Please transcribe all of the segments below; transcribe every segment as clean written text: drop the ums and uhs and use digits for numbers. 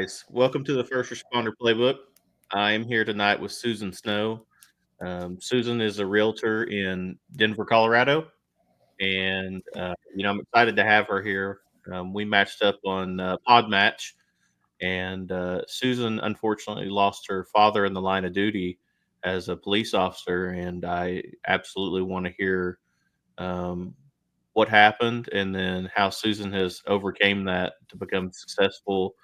guys. Welcome to the First Responder Playbook. I am here tonight with Susan Snow. Susan is a realtor in Denver, Colorado, and I'm excited to have her here. We matched up on Pod Match, and Susan unfortunately lost her father in the line of duty as a police officer, and I absolutely want to hear um, what happened and then how Susan has overcame that to become successful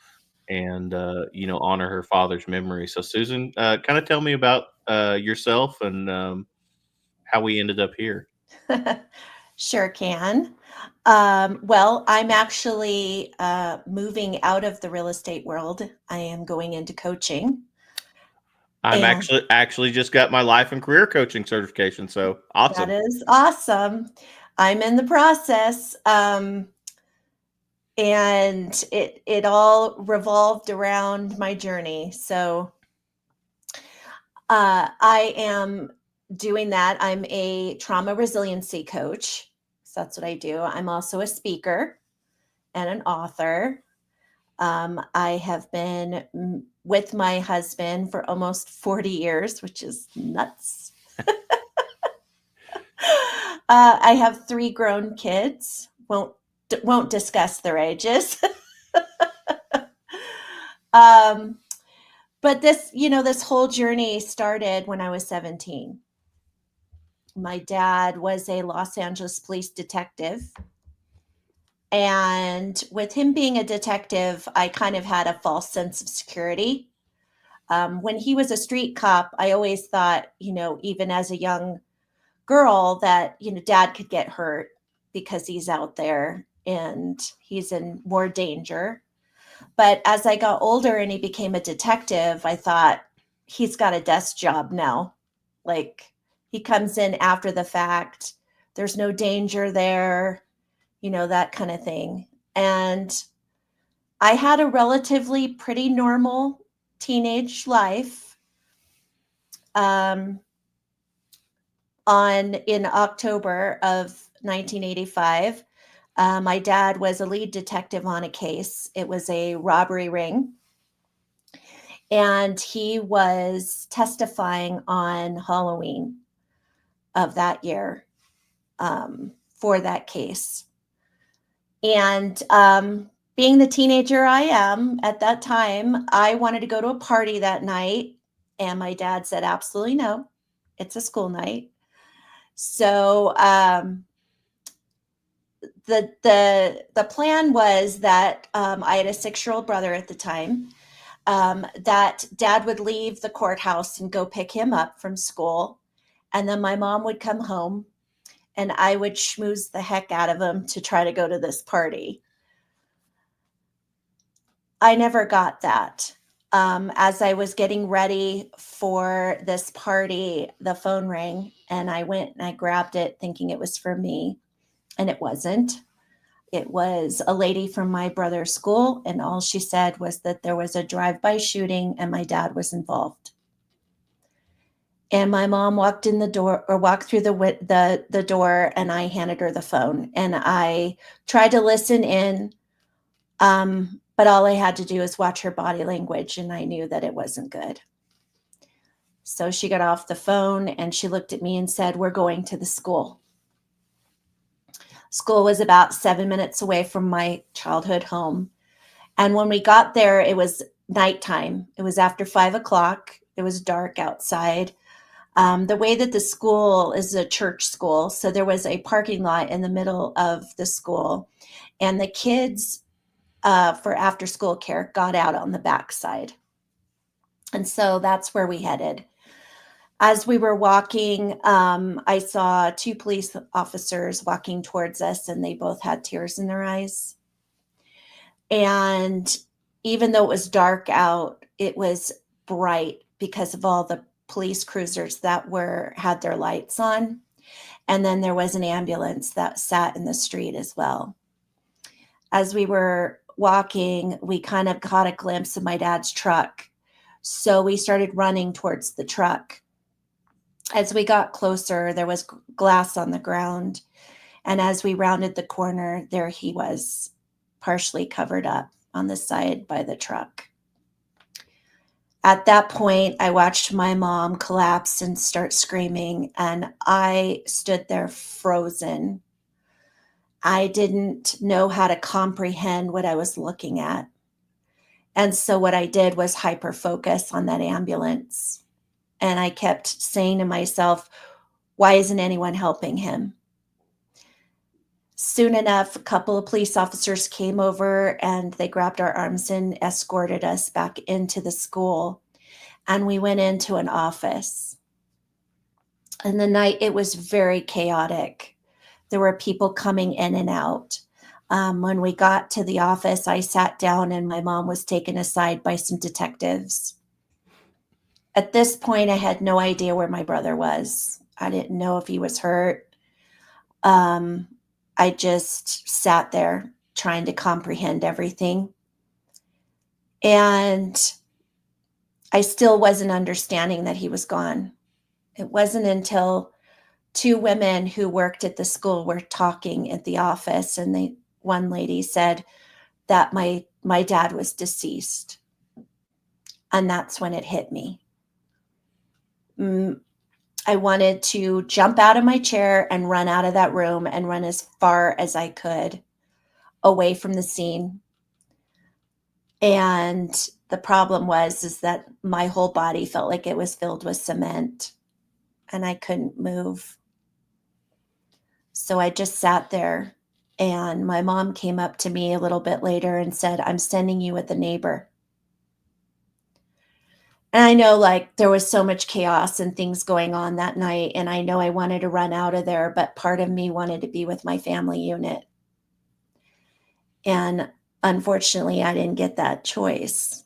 and honor her father's memory. So Susan, kind of tell me about yourself and how we ended up here. Sure can. Well, I'm actually moving out of the real estate world. I am going into coaching. I'm And actually just got my life and career coaching certification, so that awesome. is awesome. I'm in the process. And it all revolved around my journey. So I am doing that. I'm a trauma resiliency coach. So that's what I do. I'm also a speaker and an author. I have been with my husband for almost 40 years, which is nuts. I have three grown kids. Won't discuss their ages. um, but this whole journey started when I was 17. My dad was a Los Angeles police detective. And with him being a detective, I kind of had a false sense of security. When he was a street cop, I always thought, even as a young girl, that, dad could get hurt because he's out there and he's in more danger. But as I got older and he became a detective, I thought he's got a desk job now. Like he comes in after the fact, there's no danger there, that kind of thing. And I had a relatively pretty normal teenage life. Um, in October of 1985, my dad was a lead detective on a case. It was a robbery ring, and he was testifying on Halloween of that year for that case. And being the teenager I am at that time, I wanted to go to a party that night. And my dad said, absolutely no, it's a school night. So the plan was that I had a 6-year-old brother at the time. That dad would leave the courthouse and go pick him up from school, and then my mom would come home, and I would schmooze the heck out of him to try to go to this party. I never got that. As I was getting ready for this party, the phone rang, and I went and I grabbed it thinking it was for me, and it wasn't. It was a lady from my brother's school, and all she said was that there was a drive-by shooting and my dad was involved. And my mom walked in the door, or walked through the door, and I handed her the phone, and I tried to listen in. But all I had to do was watch her body language, and I knew that it wasn't good. So she got off the phone and she looked at me and said, "We're going to the school." School was about 7 minutes away from my childhood home. And when we got there, it was nighttime. It was after 5 o'clock. It was dark outside. The way that the school is a church school, so there was a parking lot in the middle of the school, and the kids for after school care got out on the backside. And so that's where we headed. As we were walking, I saw two police officers walking towards us, and they both had tears in their eyes. And even though it was dark out, it was bright because of all the police cruisers that had their lights on. And then there was an ambulance that sat in the street as well. As we were walking, we kind of caught a glimpse of my dad's truck. So we started running towards the truck. As we got closer, there was glass on the ground. And as we rounded the corner, there he was, partially covered up on the side by the truck. At that point, I watched my mom collapse and start screaming, and I stood there frozen. I didn't know how to comprehend what I was looking at. And so what I did was hyper focus on that ambulance. And I kept saying to myself, why isn't anyone helping him? Soon enough, a couple of police officers came over and they grabbed our arms and escorted us back into the school. And we went into an office. And the night, it was very chaotic. There were people coming in and out. When we got to the office, I sat down and my mom was taken aside by some detectives. At this point, I had no idea where my brother was. I didn't know if he was hurt. Um, I just sat there trying to comprehend everything. And I still wasn't understanding that he was gone. It wasn't until two women who worked at the school were talking at the office, and one lady said that my dad was deceased. And that's when it hit me. I wanted to jump out of my chair and run out of that room and run as far as I could away from the scene. And the problem is that my whole body felt like it was filled with cement and I couldn't move. So I just sat there, and my mom came up to me a little bit later and said, I'm sending you with a neighbor. And I know, like, there was so much chaos and things going on that night, and I know I wanted to run out of there, but part of me wanted to be with my family unit. And unfortunately, I didn't get that choice.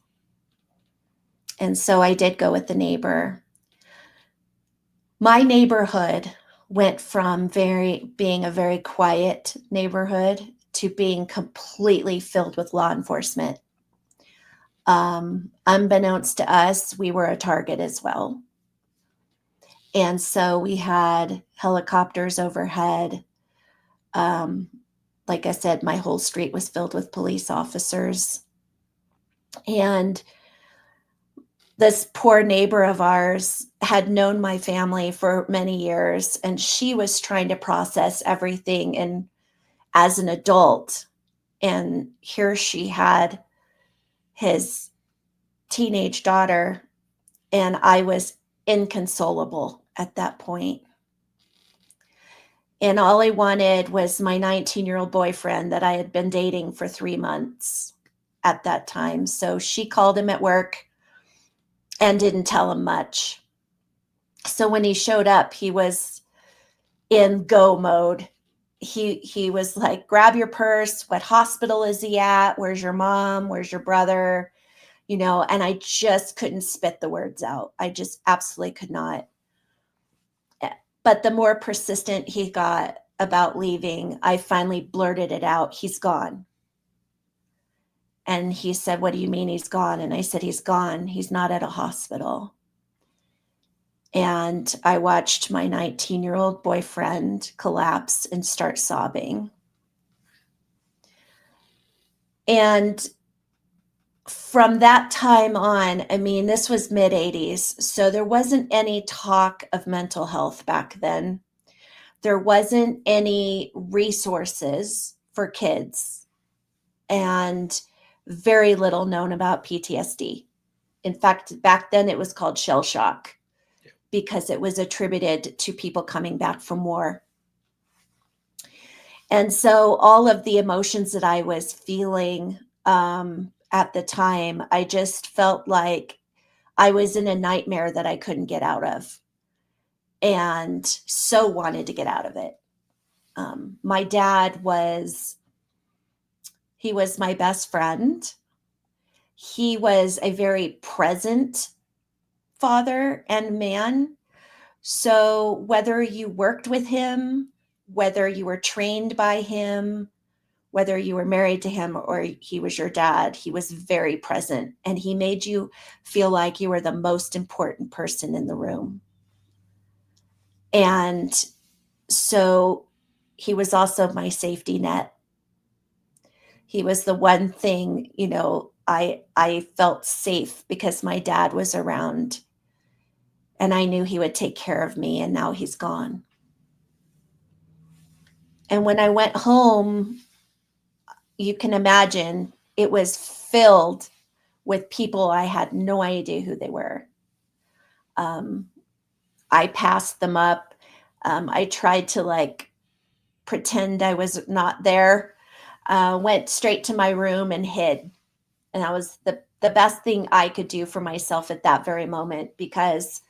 And so I did go with the neighbor. My neighborhood went from being a very quiet neighborhood to being completely filled with law enforcement. Unbeknownst to us, we were a target as well. And so we had helicopters overhead. Like I said, my whole street was filled with police officers. And this poor neighbor of ours had known my family for many years, and she was trying to process everything and as an adult. And here she had his teenage daughter, and I was inconsolable at that point. And all I wanted was my 19-year-old boyfriend that I had been dating for 3 months at that time. So she called him at work and didn't tell him much. So when he showed up, he was in go mode. He was like, grab your purse. What hospital is he at? Where's your mom? Where's your brother? And I just couldn't spit the words out. I just absolutely could not. But the more persistent he got about leaving, I finally blurted it out. He's gone. And he said, what do you mean he's gone? And I said, he's gone. He's not at a hospital. And I watched my 19-year-old boyfriend collapse and start sobbing. And from that time on, I mean, this was mid 80s. So there wasn't any talk of mental health back then. There wasn't any resources for kids, and very little known about PTSD. In fact, back then it was called shell shock because it was attributed to people coming back from war. And so all of the emotions that I was feeling at the time, I just felt like I was in a nightmare that I couldn't get out of, and so wanted to get out of it. My dad he was my best friend. He was a very present father and man. So whether you worked with him, whether you were trained by him, whether you were married to him or he was your dad, he was very present, and he made you feel like you were the most important person in the room. And so he was also my safety net. He was the one thing, I felt safe because my dad was around and I knew he would take care of me, and now he's gone. And when I went home, you can imagine it was filled with people I had no idea who they were. Um, I passed them up. I tried to like pretend I was not there. Went straight to my room and hid, and that was the best thing I could do for myself at that very moment, because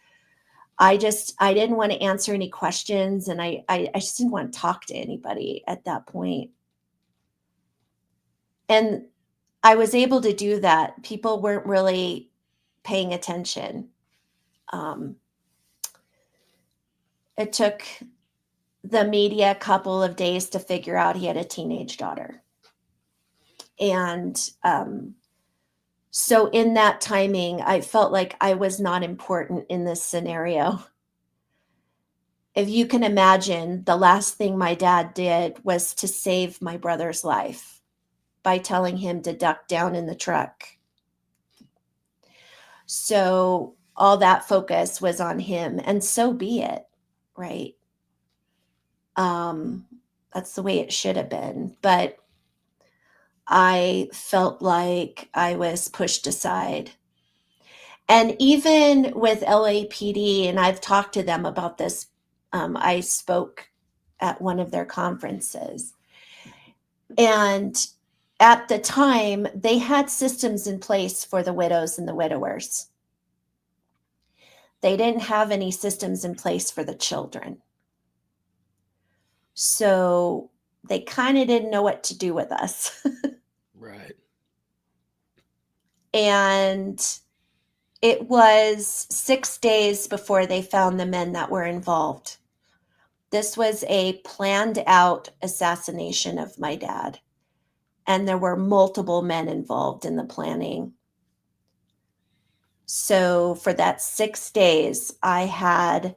I didn't want to answer any questions, and I just didn't want to talk to anybody at that point. And I was able to do that. People weren't really paying attention. Um, it took the media a couple of days to figure out he had a teenage daughter. And so, in that timing, I felt like I was not important in this scenario. If you can imagine, the last thing my dad did was to save my brother's life by telling him to duck down in the truck. So, all that focus was on him, and so be it, right? Um, that's the way it should have been. But I felt like I was pushed aside. And even with LAPD, and I've talked to them about this, I spoke at one of their conferences. And at the time, they had systems in place for the widows and the widowers. They didn't have any systems in place for the children. So they kind of didn't know what to do with us. Right. And it was 6 days before they found the men that were involved. This was a planned out assassination of my dad, and there were multiple men involved in the planning. So for that 6 days, I had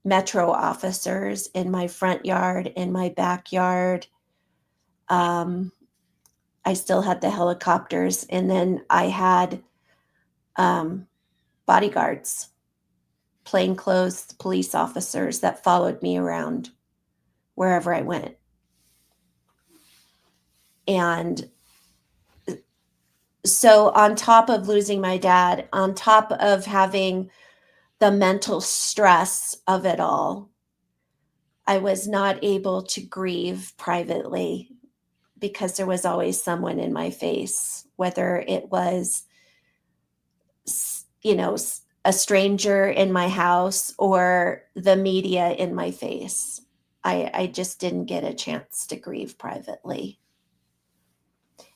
Metro officers in my front yard, in my backyard. Um, I still had the helicopters, and then I had um, bodyguards, plainclothes police officers that followed me around wherever I went. And so, on top of losing my dad, on top of having the mental stress of it all, I was not able to grieve privately because there was always someone in my face, whether it was, a stranger in my house or the media in my face. I just didn't get a chance to grieve privately.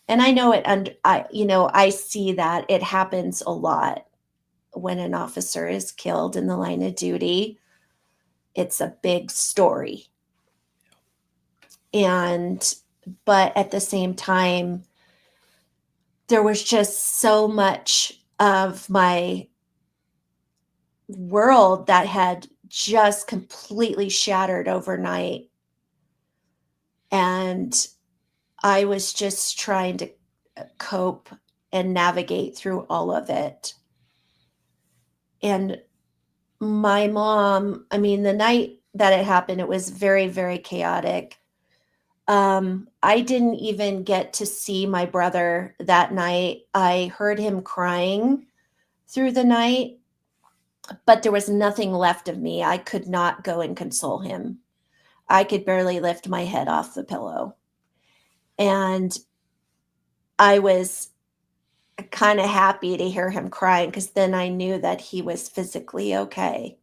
And I know it, and I see that it happens a lot when an officer is killed in the line of duty. It's a big story. But at the same time, there was just so much of my world that had just completely shattered overnight. And I was just trying to cope and navigate through all of it. And my mom, I mean, the night that it happened, it was very, very chaotic. I didn't even get to see my brother that night. I heard him crying through the night, but there was nothing left of me. I could not go and console him. I could barely lift my head off the pillow. And I was kind of happy to hear him crying, because then I knew that he was physically okay.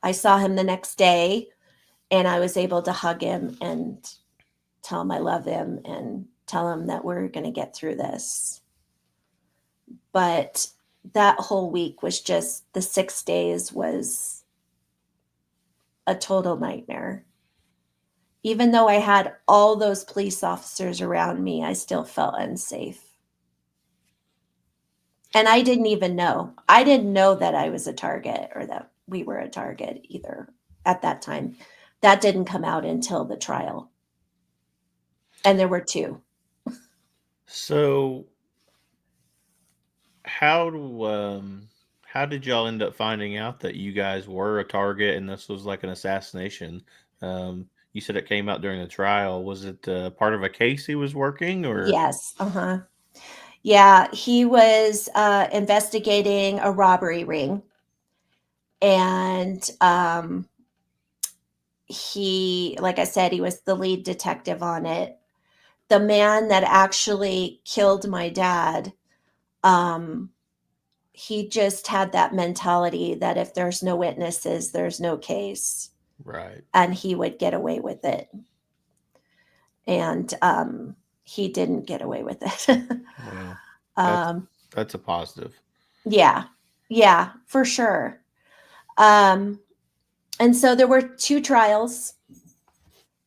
I saw him the next day, and I was able to hug him and tell him I love him and tell him that we're going to get through this. But that whole week was just, the 6 days was a total nightmare. Even though I had all those police officers around me, I still felt unsafe. And I didn't even know. I didn't know that I was a target, or that we were a target either at that time. That didn't come out until the trial. And there were two. So how do how did y'all end up finding out that you guys were a target and this was like an assassination? You said it came out during the trial. Was it part of a case he was working, or? Yes. Uh-huh. Yeah, he was investigating a robbery ring, and he, like I said, he was the lead detective on it. The man that actually killed my dad, um, he just had that mentality that if there's no witnesses, there's no case, Right. and he would get away with it. And he didn't get away with it. Well, that's um, that's a positive. yeah, yeah, for sure. Um, and so there were two trials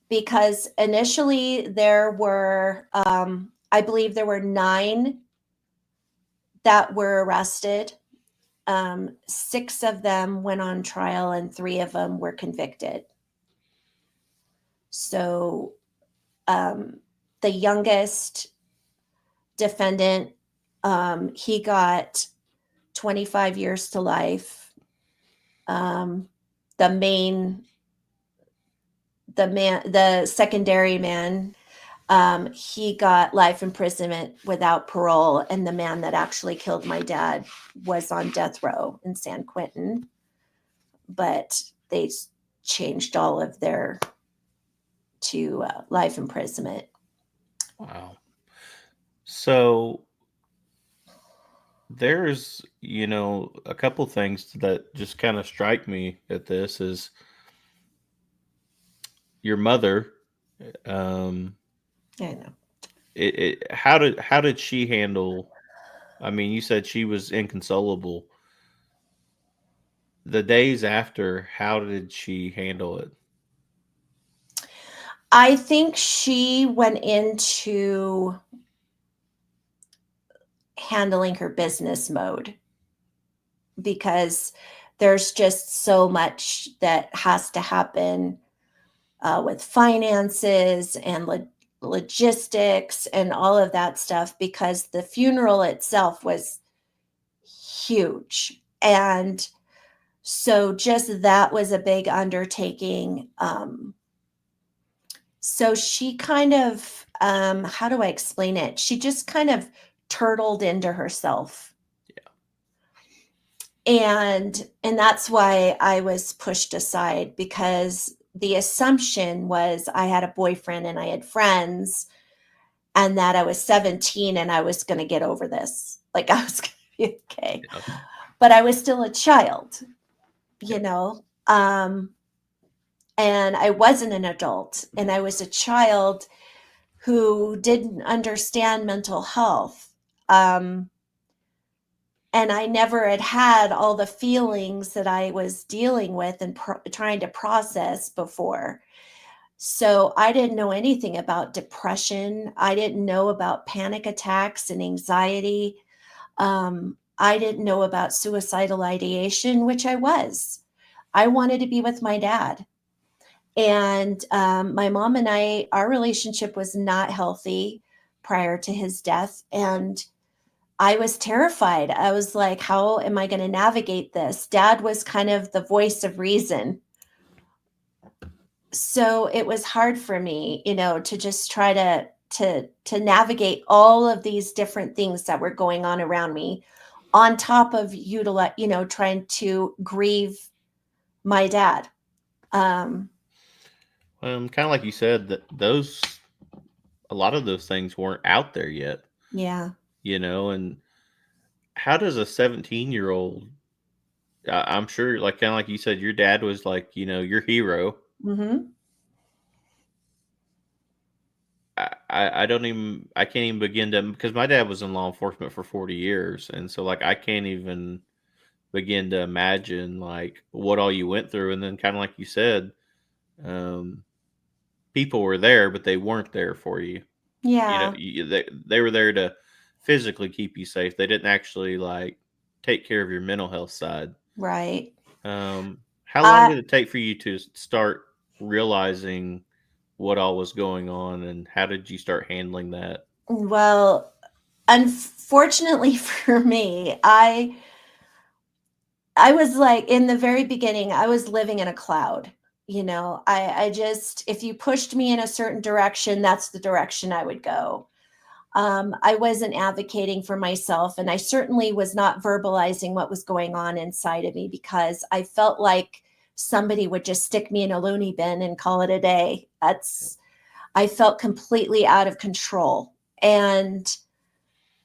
because initially there were, I believe there were 9 that were arrested. 6 of them went on trial and 3 of them were convicted. So the youngest defendant, he got 25 years to life. Um, the main, the secondary man, he got life imprisonment without parole, and the man that actually killed my dad was on death row in San Quentin, but they changed all of their to life imprisonment. Wow. So there's, a couple things that just kind of strike me at this is your mother. Um, I know. how did she handle? I mean, you said she was inconsolable. The days after, how did she handle it? I think she went into handling her business mode because there's just so much that has to happen with finances and logistics and all of that stuff because the funeral itself was huge. And so just that was a big undertaking. So she kind of, how do I explain it? She just kind of turtled into herself. And that's why I was pushed aside because the assumption was I had a boyfriend and I had friends and that I was 17 and I was going to get over this. Like I was going to be okay. Yeah. But I was still a child, Yeah. you know. And I wasn't an adult and I was a child who didn't understand mental health. And I never had all the feelings that I was dealing with and trying to process before. So I didn't know anything about depression. I didn't know about panic attacks and anxiety. I didn't know about suicidal ideation, which I was. I wanted to be with my dad. And my mom and I, our relationship was not healthy prior to his death. And I was terrified. I was like, how am I going to navigate this? Dad was kind of the voice of reason. So it was hard for me, to just try to navigate all of these different things that were going on around me on top of trying to grieve my dad. Um Kind of like you said, that a lot of those things weren't out there yet, yeah. and how does a 17-year-old, I'm sure, like, kind of like you said, your dad was like, your hero. Mhm. I can't even begin to, because my dad was in law enforcement for 40 years. And so, like, I can't even begin to imagine, like, what all you went through. And then, kind of like you said, um, people were there, but they weren't there for you. Yeah, They were there to physically keep you safe. They didn't actually, like, take care of your mental health side. right. How long I did it take for you to start realizing what all was going on, and how did you start handling that? Well, unfortunately for me, I was like, in the very beginning, I was living in a cloud. I just, if you pushed me in a certain direction, that's the direction I would go. I wasn't advocating for myself, and I certainly was not verbalizing what was going on inside of me, because I felt like somebody would just stick me in a loony bin and call it a day. I felt completely out of control. And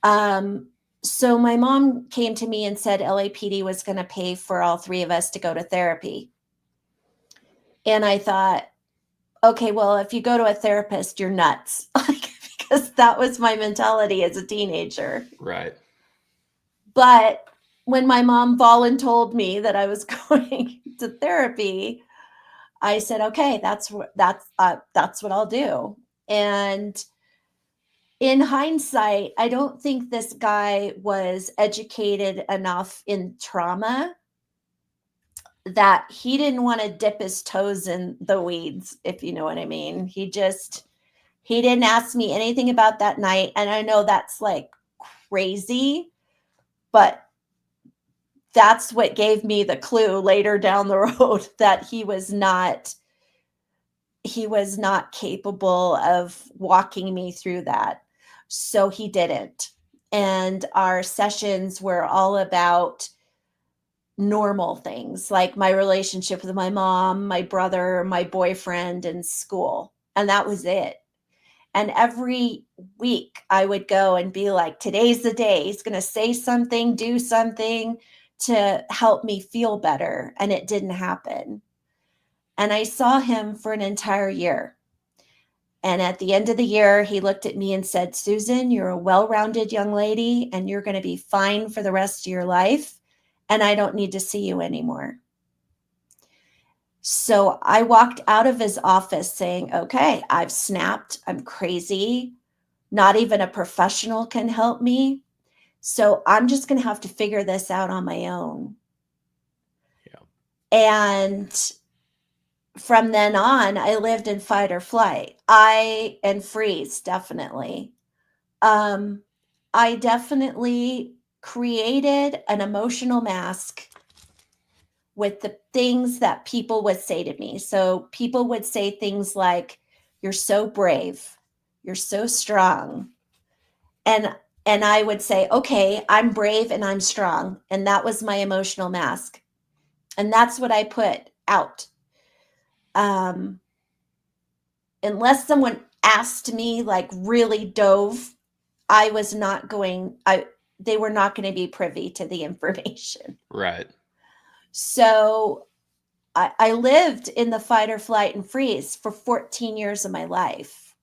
um, so my mom came to me and said LAPD was going to pay for all three of us to go to therapy. And I thought, okay, well, if you go to a therapist, you're nuts. Because that was my mentality as a teenager. Right. But when my mom voluntold me that I was going to therapy, I said, okay, that's what I'll do. And in hindsight, I don't think this guy was educated enough in trauma that he didn't want to dip his toes in the weeds, if you know what I mean. He didn't ask me anything about that night. And I know that's like crazy, but that's what gave me the clue later down the road that he was not capable of walking me through that. So he didn't. And our sessions were all about normal things, like my relationship with my mom, my brother, my boyfriend, and school. And that was it. And every week I would go and be like, today's the day. He's going to say something, do something to help me feel better. And it didn't happen. And I saw him for an entire year. And at the end of the year, he looked at me and said, Susan, you're a well-rounded young lady and you're going to be fine for the rest of your life. And I don't need to see you anymore. So I walked out of his office saying, okay, I've snapped. I'm crazy. Not even a professional can help me. So I'm just going to have to figure this out on my own. Yeah. And from then on, I lived in fight or flight. And freeze, definitely. I definitely created an emotional mask with the things that people would say to me. So people would say things like, you're so brave, you're so strong. And I would say, okay, I'm brave and I'm strong. And that was my emotional mask. And that's what I put out. Unless someone asked me, like really dove, they were not going to be privy to the information. Right. So I lived in the fight or flight and freeze for 14 years of my life.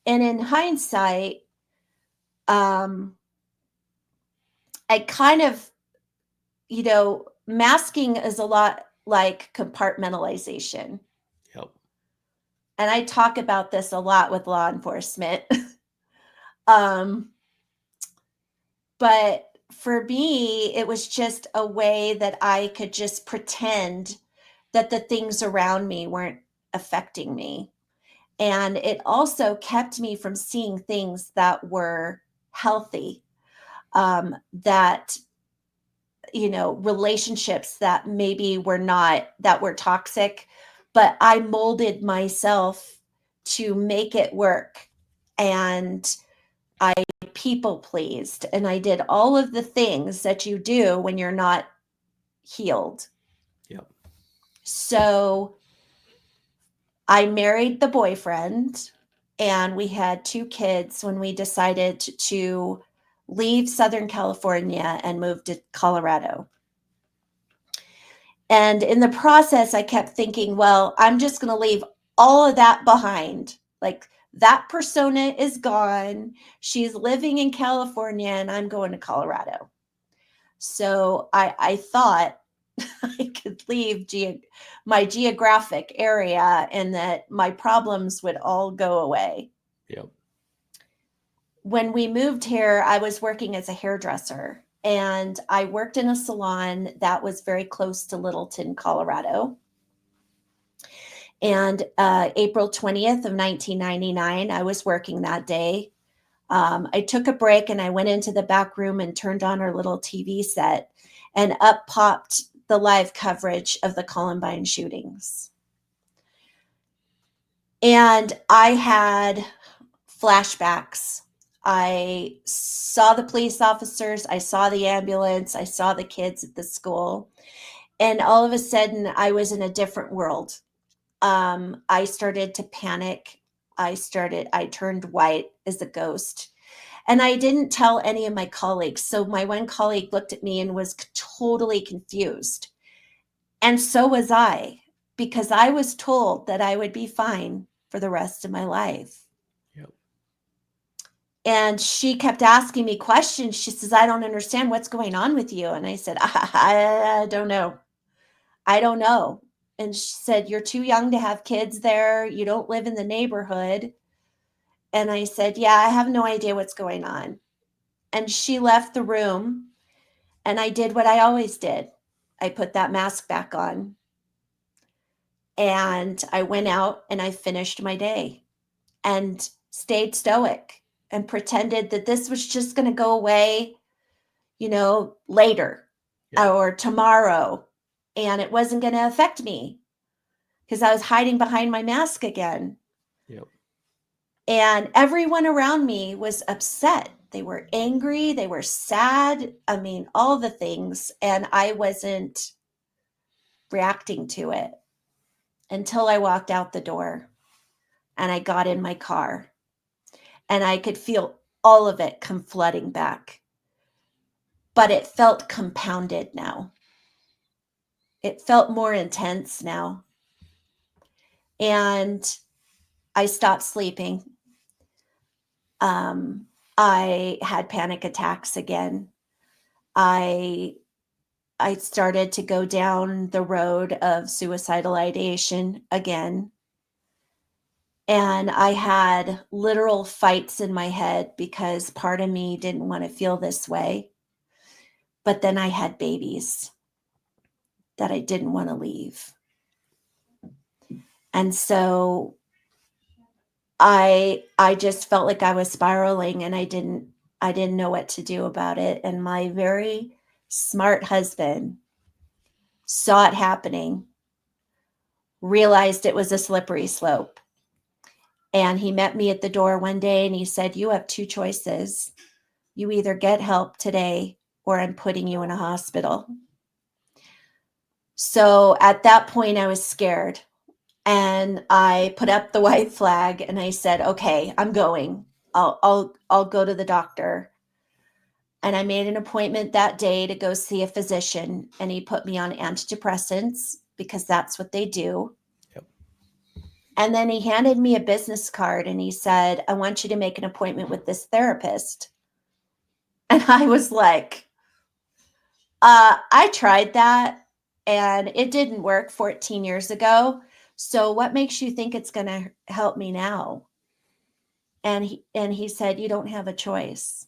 And in hindsight, I kind of, masking is a lot like compartmentalization. Yep. And I talk about this a lot with law enforcement. But for me, it was just a way that I could just pretend that the things around me weren't affecting me. And it also kept me from seeing things that were healthy, that, relationships that maybe that were toxic, but I molded myself to make it work. And I people pleased, and I did all of the things that you do when you're not healed. Yep. So I married the boyfriend, and we had 2 kids when we decided to leave Southern California and move to Colorado. And in the process, I kept thinking, well, I'm just going to leave all of that behind. Like, that persona is gone. She's living in California, and I'm going to Colorado. So I thought I could leave my geographic area and that my problems would all go away. Yep. When we moved here, I was working as a hairdresser, and I worked in a salon that was very close to Littleton, Colorado. And April 20th of 1999, I was working that day. I took a break and I went into the back room and turned on our little TV set, and up popped the live coverage of the Columbine shootings. And I had flashbacks. I saw the police officers, I saw the ambulance, I saw the kids at the school, and all of a sudden I was in a different world. I started to panic. I turned white as a ghost. And I didn't tell any of my colleagues. So my one colleague looked at me and was totally confused. And so was I, because I was told that I would be fine for the rest of my life. Yep. And she kept asking me questions. She says, I don't understand what's going on with you. And I said, I don't know. I don't know. And she said, you're too young to have kids there. You don't live in the neighborhood. And I said, yeah, I have no idea what's going on. And she left the room, and I did what I always did. I put that mask back on, and I went out and I finished my day and stayed stoic and pretended that this was just going to go away, later or tomorrow. And it wasn't going to affect me because I was hiding behind my mask again. Yep. And everyone around me was upset. They were angry. They were sad. I mean, all the things. And I wasn't reacting to it until I walked out the door and I got in my car. And I could feel all of it come flooding back. But it felt compounded now. It felt more intense now. And I stopped sleeping. I had panic attacks again. I started to go down the road of suicidal ideation again. And I had literal fights in my head because part of me didn't want to feel this way. But then I had babies that I didn't want to leave. And so I just felt like I was spiraling, and I didn't know what to do about it. And my very smart husband saw it happening, realized it was a slippery slope. And he met me at the door one day and he said, you have two choices. You either get help today or I'm putting you in a hospital. So at that point I was scared. And I put up the white flag and I said, okay, I'm going. I'll go to the doctor. And I made an appointment that day to go see a physician, and he put me on antidepressants because that's what they do. Yep. And then he handed me a business card and he said, I want you to make an appointment with this therapist. And I was like, I tried that and it didn't work 14 years ago. So what makes you think it's going to help me now? And he said, you don't have a choice.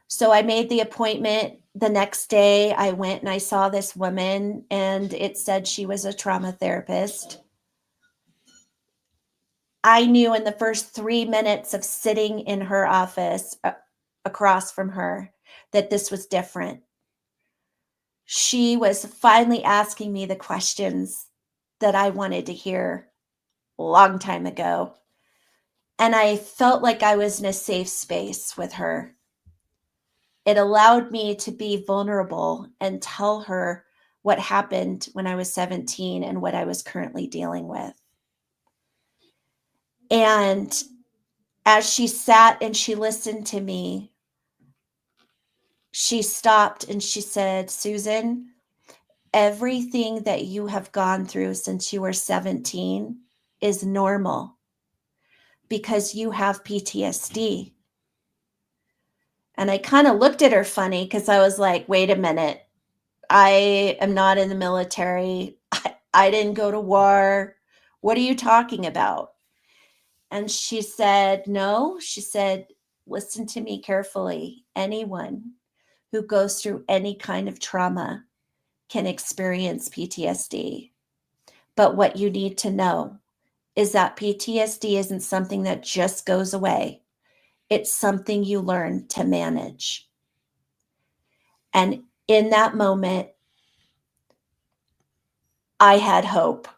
So I made the appointment. The next day I went and I saw this woman, and it said she was a trauma therapist. I knew in the first 3 minutes of sitting in her office across from her that this was different. She was finally asking me the questions that I wanted to hear a long time ago. And I felt like I was in a safe space with her. It allowed me to be vulnerable and tell her what happened when I was 17 and what I was currently dealing with. And as she sat and she listened to me, she stopped and she said, Susan, everything that you have gone through since you were 17 is normal because you have PTSD. And I kind of looked at her funny because I was like, wait a minute. I am not in the military. I didn't go to war. What are you talking about? And she said, no. She said, listen to me carefully. Anyone who goes through any kind of trauma can experience PTSD. But what you need to know is that PTSD isn't something that just goes away. It's something you learn to manage. And in that moment, I had hope.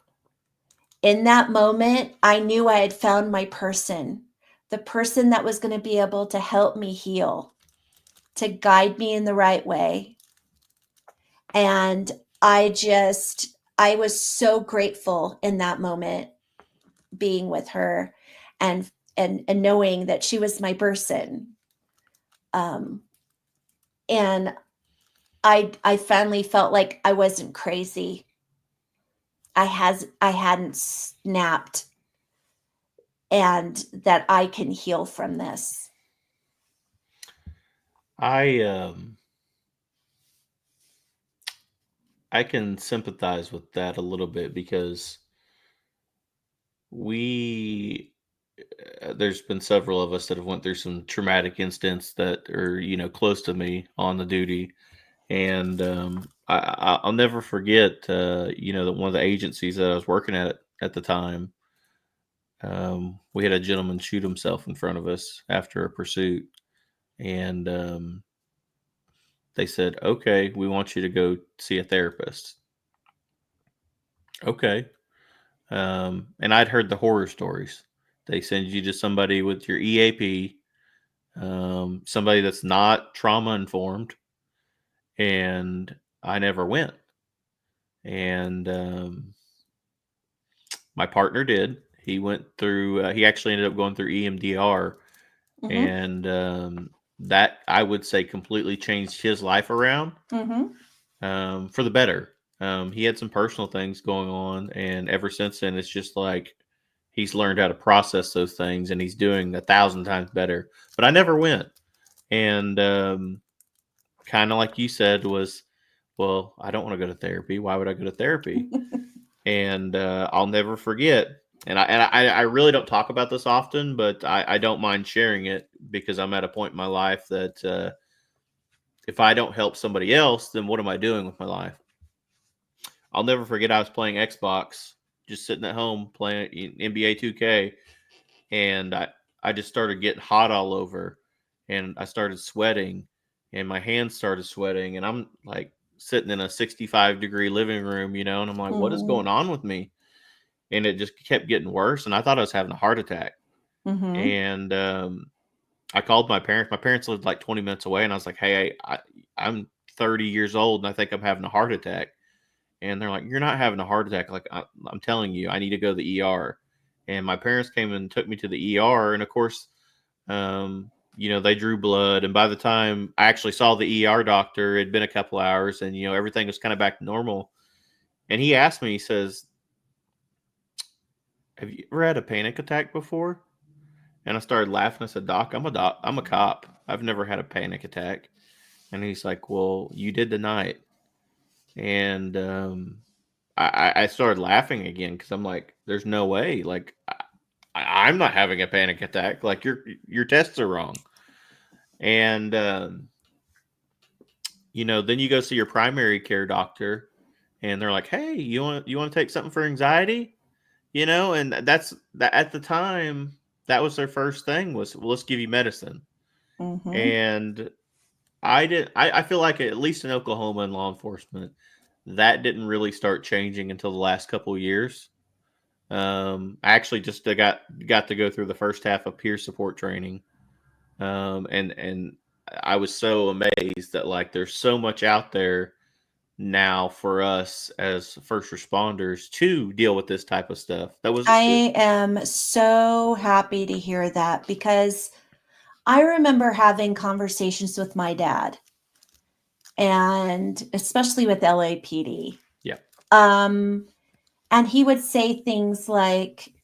In that moment, I knew I had found my person, the person that was going to be able to help me heal, to guide me in the right way. And I was so grateful in that moment being with her and knowing that she was my person. And I finally felt like I wasn't crazy. I hadn't snapped, and that I can heal from this. I I can sympathize with that a little bit because we there's been several of us that have went through some traumatic incidents that are close to me on the duty, and I'll never forget that one of the agencies that I was working at the time, we had a gentleman shoot himself in front of us after a pursuit, and they said, "Okay, we want you to go see a therapist." Okay. And I'd heard the horror stories. They send you to somebody with your EAP, somebody that's not trauma informed, and I never went. And my partner did. He went through. He actually ended up going through EMDR, Mm-hmm. and that I would say completely changed his life around for the better. He had some personal things going on, and ever since then, it's just like he's learned how to process those things, and he's doing 1,000 times better. But I never went, and kind of like you said, was well, I don't want to go to therapy. Why would I go to therapy? And I'll never forget. And I really don't talk about this often, but I don't mind sharing it because I'm at a point in my life that if I don't help somebody else, then what am I doing with my life? I'll never forget I was playing Xbox, just sitting at home playing NBA 2K, and I just started getting hot all over, and I started sweating, and my hands started sweating, and I'm like sitting in a 65-degree living room, and I'm like, what is Mm-hmm. going on with me? And it just kept getting worse, and I thought I was having a heart attack. Mm-hmm. And I called my parents. My parents lived like 20 minutes away, and I was like, hey, I'm 30 years old, and I think I'm having a heart attack. And they're like, you're not having a heart attack. Like, I'm telling you, I need to go to the ER. And my parents came and took me to the ER. And of course, they drew blood. And by the time I actually saw the ER doctor, it had been a couple hours, and, everything was kind of back to normal. And he asked me, he says, have you ever had a panic attack before? And I started laughing. I said, Doc, I'm a cop. I've never had a panic attack. And he's like, well, you did tonight. And I started laughing again because I'm like, there's no way. Like, I'm not having a panic attack. Like, your tests are wrong. And then you go see your primary care doctor, and they're like, hey, you want to take something for anxiety? And that's that at the time. That was their first thing was, well, let's give you medicine. Mm-hmm. And I feel like at least in Oklahoma in law enforcement, that didn't really start changing until the last couple of years. I actually just got to go through the first half of peer support training, and I was so amazed that like there's so much out there now for us as first responders to deal with this type of stuff. That was I am so happy to hear that because I remember having conversations with my dad, and especially with LAPD. yeah, And he would say things like,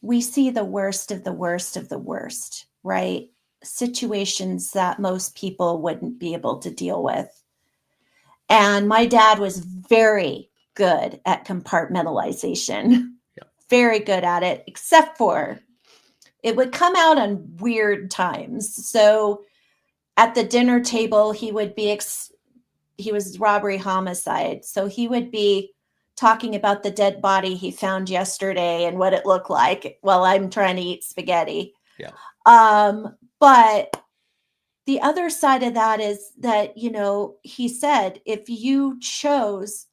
we see the worst of the worst of the worst, right? Situations that most people wouldn't be able to deal with. And my dad was very good at compartmentalization, yeah, very good at it, except for it would come out on weird times. So at the dinner table, he would be, he was robbery homicide. So he would be talking about the dead body he found yesterday and what it looked like while I'm trying to eat spaghetti. yeah. But the other side of that is that, you know, he said, if you chose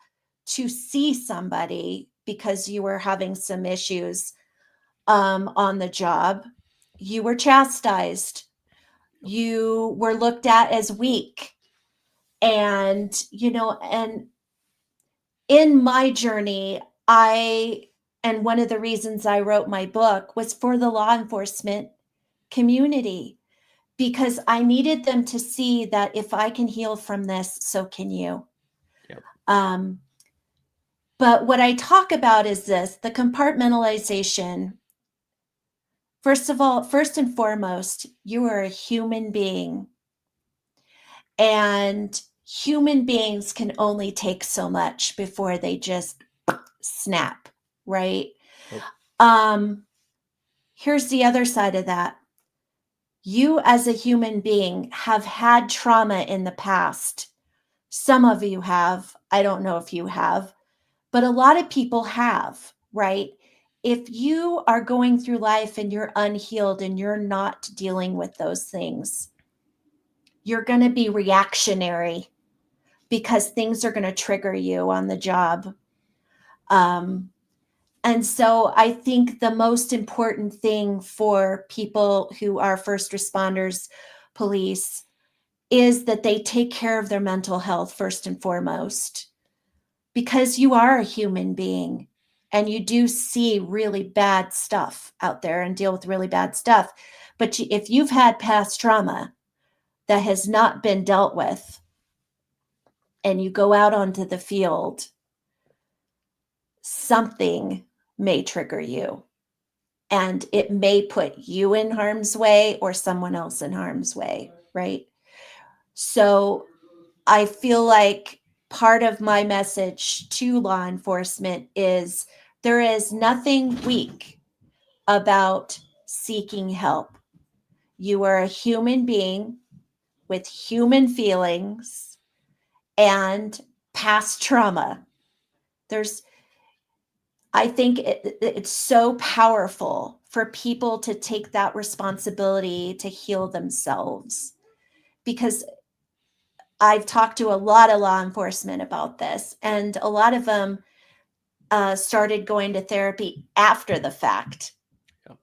to see somebody because you were having some issues on the job, you were chastised. You were looked at as weak. And, you know, and in my journey, and one of the reasons I wrote my book was for the law enforcement community, because I needed them to see that if I can heal from this, so can you. Yep. But what I talk about is this: the compartmentalization. First of all, first and foremost, you are a human being, and human beings can only take so much before they just snap, right? Yep. Here's the other side of that. You, as a human being, have had trauma in the past. Some of you have. I don't know if you have, but a lot of people have, right? If you are going through life and you're unhealed and you're not dealing with those things, you're going to be reactionary because things are going to trigger you on the job. And so I think the most important thing for people who are first responders, police, is that they take care of their mental health first and foremost, because you are a human being and you do see really bad stuff out there and deal with really bad stuff. But if you've had past trauma that has not been dealt with and you go out onto the field, something may trigger you, and it may put you in harm's way or someone else in harm's way, right? So I feel like part of my message to law enforcement is there is nothing weak about seeking help. You are a human being with human feelings and past trauma. I think it's so powerful for people to take that responsibility to heal themselves, because I've talked to a lot of law enforcement about this, and a lot of them started going to therapy after the fact Yep.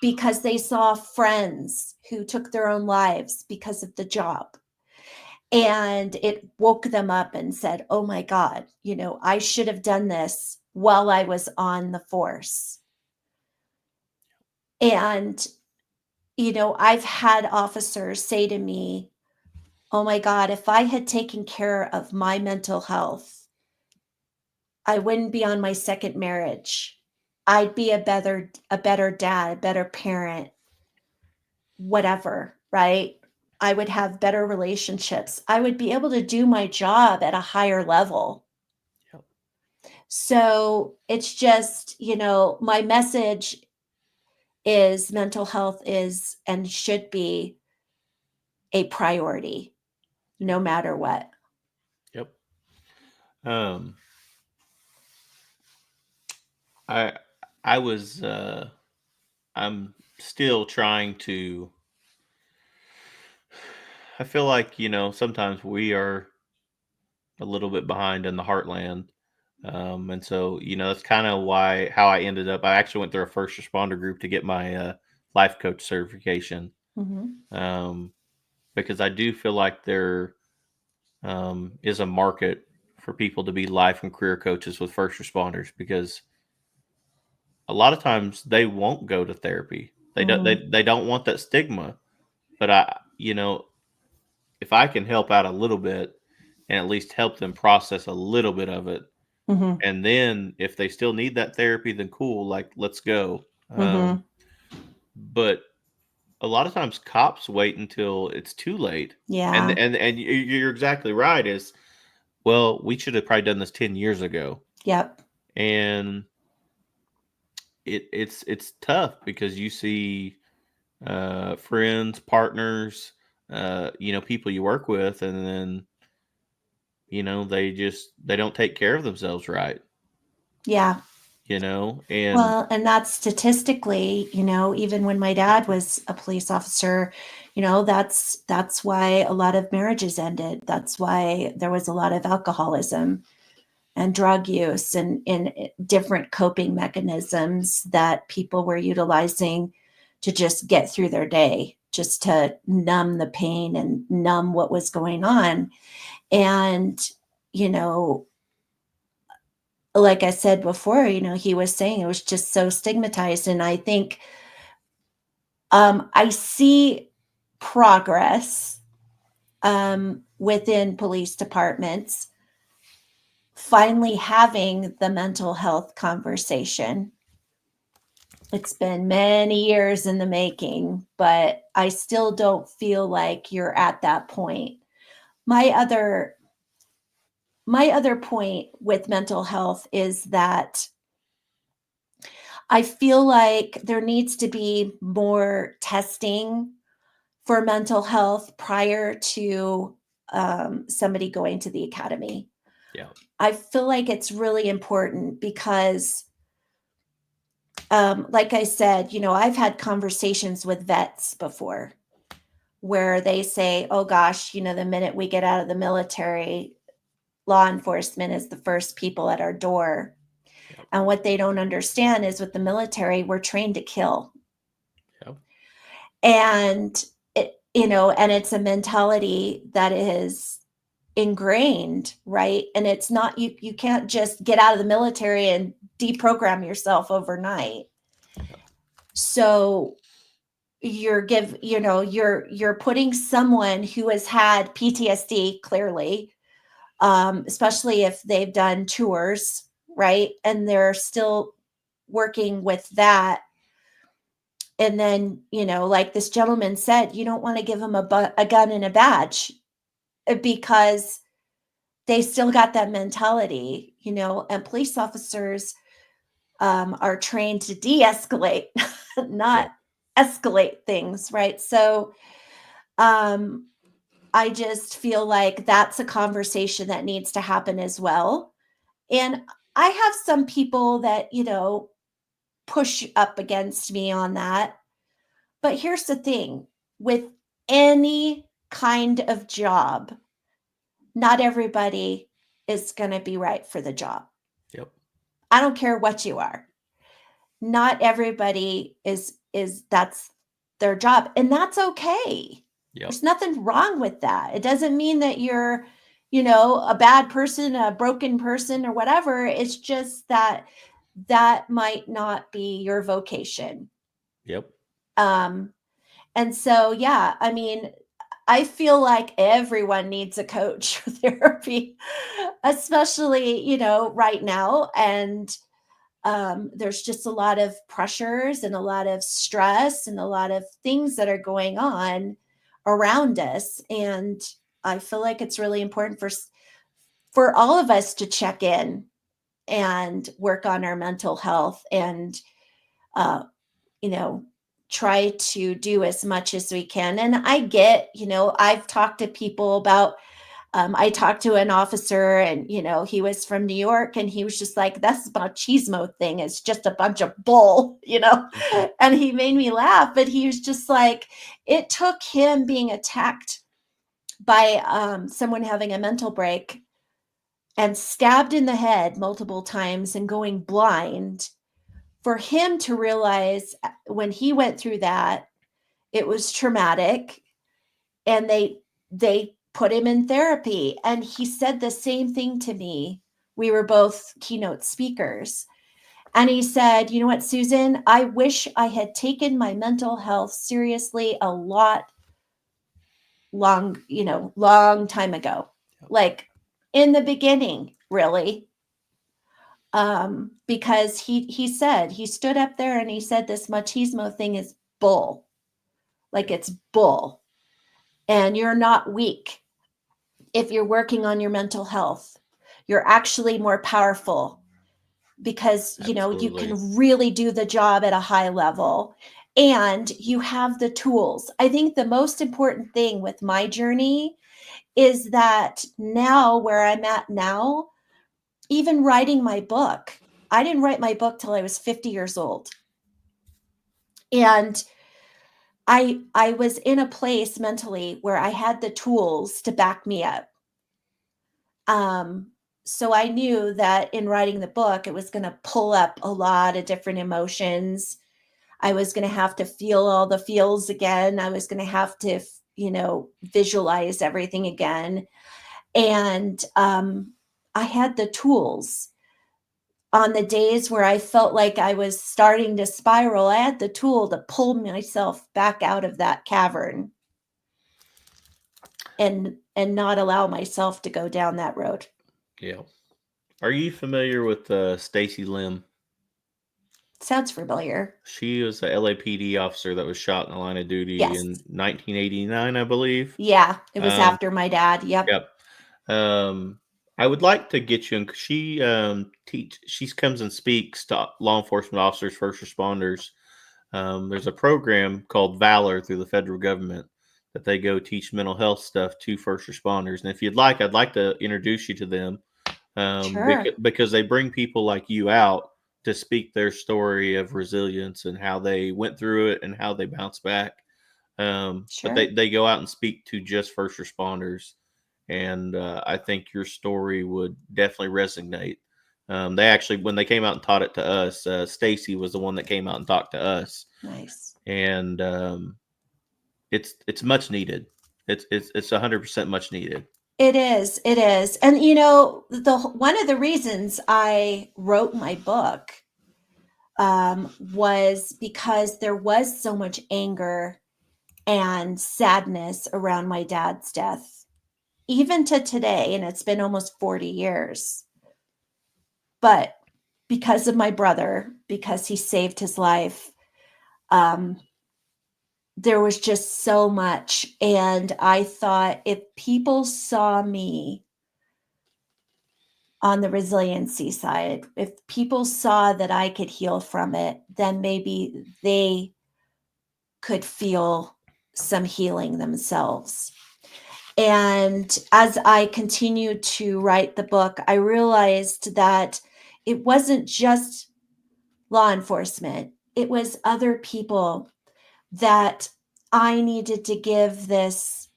because they saw friends who took their own lives because of the job. And it woke them up and said, oh my God, you know, I should have done this while I was on the force. And, you know, I've had officers say to me, oh my God, if I had taken care of my mental health, I wouldn't be on my second marriage. I'd be a better dad, a better parent, whatever, right? I would have better relationships. I would be able to do my job at a higher level. Yep. So it's just, you know, my message is mental health is and should be a priority no matter what. Yep. Um, I I was I'm still trying to. I feel like, sometimes we are a little bit behind in the heartland. And so, that's kind of how I ended up. I actually went through a first responder group to get my life coach certification. Mhm. Um, because I do feel like there is a market for people to be life and career coaches with first responders, because a lot of times they won't go to therapy. Mhm. They don't want that stigma. But if I can help out a little bit and at least help them process a little bit of it, Mhm. and then if they still need that therapy, then cool, like let's go. Mhm. But a lot of times cops wait until it's too late. And Yeah. you're exactly right. Is Well, we should have probably done this 10 years ago. Yep. And it's tough because you see friends, partners, people you work with, and then they don't take care of themselves right. Yeah. and Well, and that's statistically, even when my dad was a police officer, that's why a lot of marriages ended. That's why there was a lot of alcoholism and drug use and different coping mechanisms that people were utilizing to just get through their day, just to numb the pain and numb what was going on. And, you know, like I said before, he was saying it was just so stigmatized. And I think I see progress within police departments finally having the mental health conversation. It's been many years in the making, but I still don't feel like you're at that point. My other my other point with mental health is that I feel like there needs to be more testing for mental health prior to somebody going to the academy. yeah, I feel like it's really important because, like I said, I've had conversations with vets before where they say, oh gosh, the minute we get out of the military, law enforcement is the first people at our door. yeah, And what they don't understand is with the military, we're trained to kill. yeah, And and it's a mentality that is ingrained, right? And it's not, you can't just get out of the military and deprogram yourself overnight. So you're putting someone who has had PTSD clearly, especially if they've done tours, right? And they're still working with that. And then, like this gentleman said, you don't want to give them a gun and a badge because they still got that mentality, and police officers are trained to de-escalate, yeah, not escalate things, right? So um, I just feel like that's a conversation that needs to happen as well. And I have some people that, push up against me on that. But here's the thing, with any kind of job, not everybody is going to be right for the job. yep, I don't care what you are. Not everybody is that's their job, and that's okay. yep, There's nothing wrong with that. It doesn't mean that you're, a bad person, a broken person or whatever. It's just that that might not be your vocation. yep, Um and so yeah, I mean, I feel like everyone needs a coach for therapy, especially, right now. And there's just a lot of pressures and a lot of stress and a lot of things that are going on around us. And I feel like it's really important for all of us to check in and work on our mental health and uh, you know, try to do as much as we can. And I get, I've talked to people about, I talked to an officer and, he was from New York and he was just like, that's machismo thing. It's just a bunch of bull, mhm, and he made me laugh, but he was just like, it took him being attacked by someone having a mental break and stabbed in the head multiple times and going blind for him to realize when he went through that it was traumatic, and they put him in therapy, and he said the same thing to me. We were both keynote speakers, and he said, you know what, Susan, I wish I had taken my mental health seriously a lot long time ago, yep, like in the beginning, really. Because he said, he stood up there and he said this machismo thing is bull. Like, yep, it's bull. And you're not weak if you're working on your mental health. You're actually more powerful because, you absolutely, can really do the job at a high level and you have the tools. I think the most important thing with my journey is that now, where I'm at now, even writing my book, I didn't write my book till I was 50 years old. And I was in a place mentally where I had the tools to back me up. So I knew that in writing the book, it was going to pull up a lot of different emotions. I was going to have to feel all the feels again. I was going to have to, visualize everything again. And I had the tools. On the days where I felt like I was starting to spiral, I had the tool to pull myself back out of that cavern and not allow myself to go down that road. Yeah. Are you familiar with Stacy Lim? Sounds familiar. She was a LAPD officer that was shot in the line of duty Yes. in 1989, I believe. Yeah, it was Um, after my dad. Yep. yep. I would like to get you in. She comes and speaks to law enforcement officers, first responders. There's a program called Valor through the federal government that they go teach mental health stuff to first responders. And if you'd like, I'd like to introduce you to them, Sure. because they bring people like you out to speak their story of resilience and how they went through it and how they bounced back. But Sure. they go out and speak to just first responders, and I think your story would definitely resonate. They actually, when they came out and taught it to us, Stacy was the one that came out and talked to us, Nice. and it's much needed. It's 100% much needed. It is. It is. And the one of the reasons I wrote my book was because there was so much anger and sadness around my dad's death, even to today, and it's been almost 40 years. But because of my brother, because he saved his life, there was just so much. And I thought if people saw me on the resiliency side, if people saw that I could heal from it, then maybe they could feel some healing themselves. And as I continued to write the book, I realized that it wasn't just law enforcement, it was other people that I needed to give this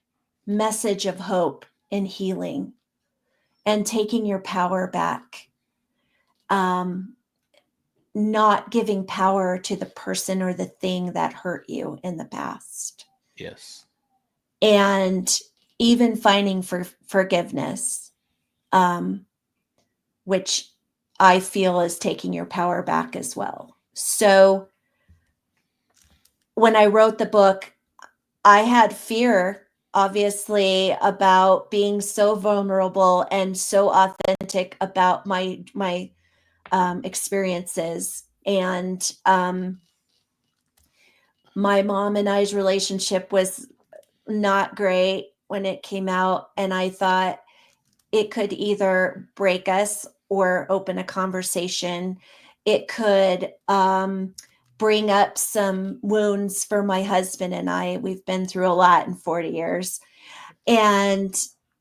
message of hope and healing and taking your power back. Not giving power to the person or the thing that hurt you in the past. Yes. And even finding forgiveness, which I feel is taking your power back as well. So when I wrote the book, I had fear, obviously, about being so vulnerable and so authentic about my experiences. And my mom and I's relationship was not great when it came out, and I thought it could either break us or open a conversation. It could bring up some wounds for my husband and I. We've been through a lot in 40 years. And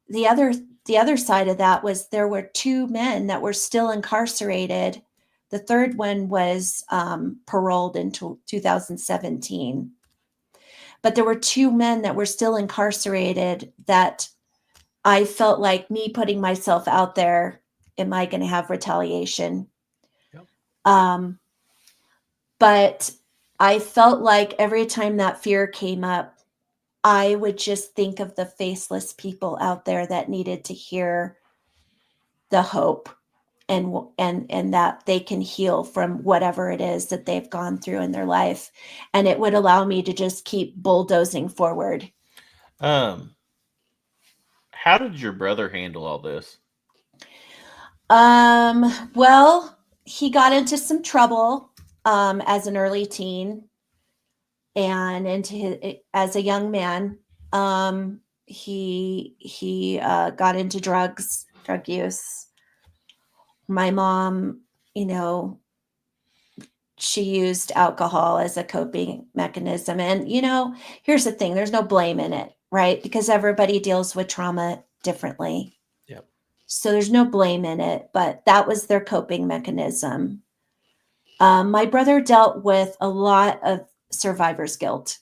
the other side of that was there were two men that were still incarcerated. The third one was paroled until 2017. But there were two men that were still incarcerated that I felt like me putting myself out there, am I going to have retaliation? Yep. But I felt like every time that fear came up, I would just think of the faceless people out there that needed to hear the hope and that they can heal from whatever it is that they've gone through in their life. And it would allow me to just keep bulldozing forward. How did your brother handle all this? Well, he got into some trouble as an early teen and as a young man. He got into drug use. My mom, she used alcohol as a coping mechanism. And, here's the thing, there's no blame in it, right? Because everybody deals with trauma differently. Yep. So there's no blame in it, but that was their coping mechanism. My brother dealt with a lot of survivor's guilt.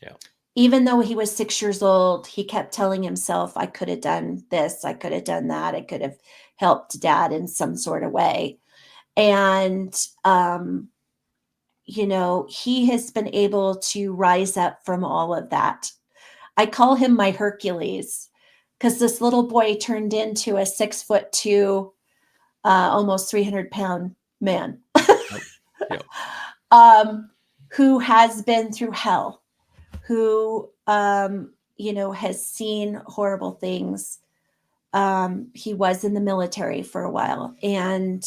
Yeah. Even though he was 6 years old, he kept telling himself, I could have done this, I could have done that, I could have helped dad in some sort of way. And, he has been able to rise up from all of that. I call him my Hercules because this little boy turned into a 6'2", almost 300-pound man. Yep. Yep. Who has been through hell, who has seen horrible things. He was in the military for a while, and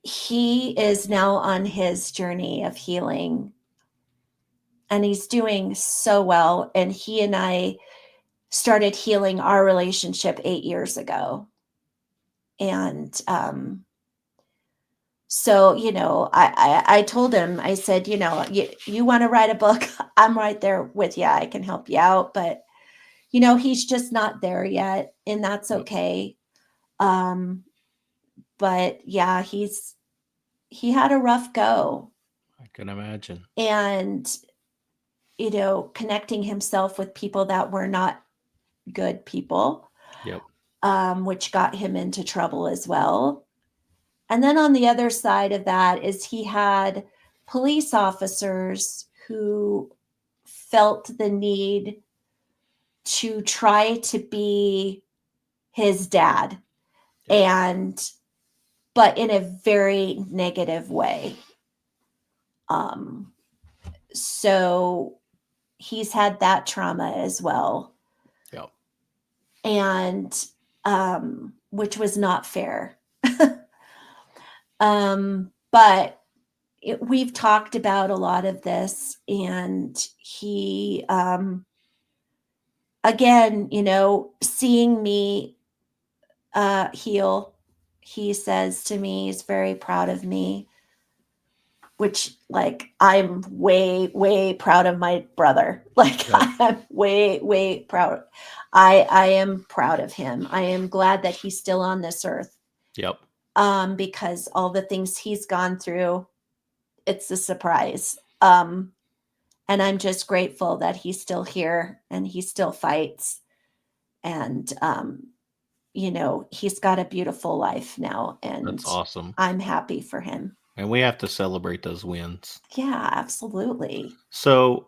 he is now on his journey of healing, and he's doing so well. And he and I started healing our relationship 8 years ago. And so, I told him, I said, you want to write a book? I'm right there with you. I can help you out. But, he's just not there yet. And that's Yep. okay. But yeah, he had a rough go. I can imagine. And, connecting himself with people that were not good people, Yep. which got him into trouble as well. And then on the other side of that is he had police officers who felt the need to try to be his dad, but in a very negative way. So he's had that trauma as well. Yep. And which was not fair. But we've talked about a lot of this, and he, again, seeing me heal, he says to me, he's very proud of me, which, like, I'm way, way proud of my brother. Like, Yep. I'm way, way proud. I am proud of him. I am glad that he's still on this earth. Yep. Because all the things he's gone through, it's a surprise. And I'm just grateful that he's still here and he still fights. And, he's got a beautiful life now. And That's awesome. I'm happy for him. And we have to celebrate those wins. Yeah, absolutely. So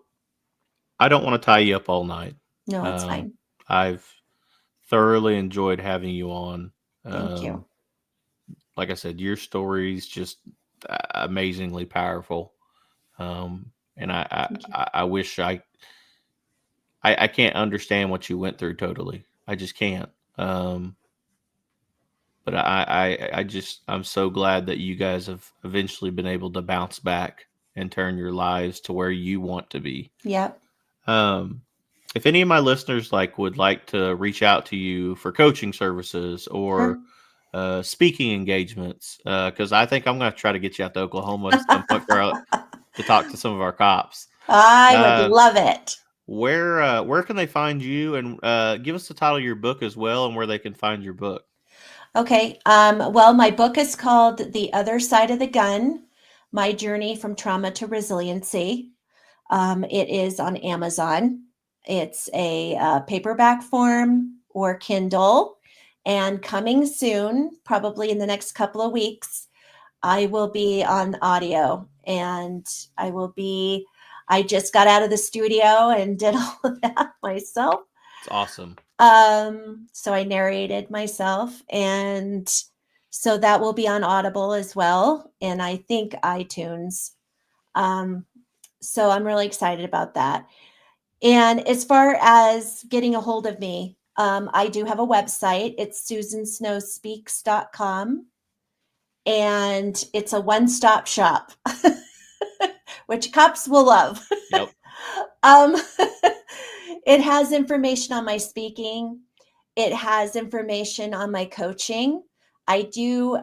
I don't want to tie you up all night. No, it's fine. I've thoroughly enjoyed having you on. Thank you. Like I said, your story's just amazingly powerful. And I wish I can't understand what you went through totally. I just can't. But I'm so glad that you guys have eventually been able to bounce back and turn your lives to where you want to be. Yep. If any of my listeners would like to reach out to you for coaching services or speaking engagements, because I think I'm going to try to get you out to Oklahoma at some point, girl, to talk to some of our cops. I would love it. Where can they find you, and give us the title of your book as well, and where they can find your book. Okay. Well, my book is called The Other Side of the Gun: My Journey from Trauma to Resiliency. It is on Amazon. It's a paperback form or Kindle, and coming soon, probably in the next couple of weeks, I will be on audio, and I just got out of the studio and did all of that myself. It's awesome. So I narrated myself, and so that will be on Audible as well, and I think iTunes. So I'm really excited about that. And as far as getting a hold of me, I do have a website. It's susansnowspeaks.com, and it's a one-stop shop, which cops will love. Yep. It has information on my speaking. It has information on my coaching. I do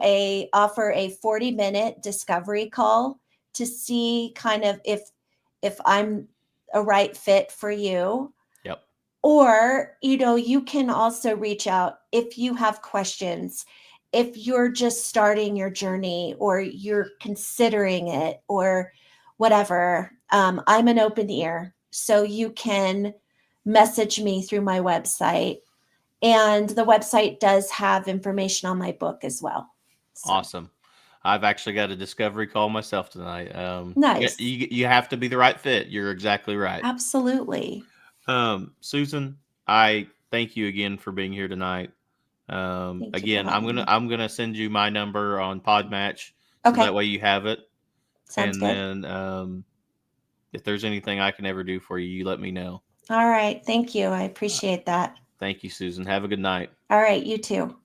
offer a 40-minute discovery call to see kind of if I'm a right fit for you. Yep. Or, you can also reach out if you have questions. if you're just starting your journey or you're considering it or whatever, I'm an open ear. So you can message me through my website. And the website does have information on my book as well. So Awesome. I've actually got a discovery call myself tonight. Yeah, nice. you have to be the right fit. You're exactly right. Absolutely. Susan, I thank you again for being here tonight. Thank you for Again, having me. I'm gonna send you my number on Podmatch, so Okay. that way you have it. Sounds And good. then if there's anything I can ever do for you, you let me know. All right. Thank you. I appreciate that. Thank you, Susan. Have a good night. All right. You too.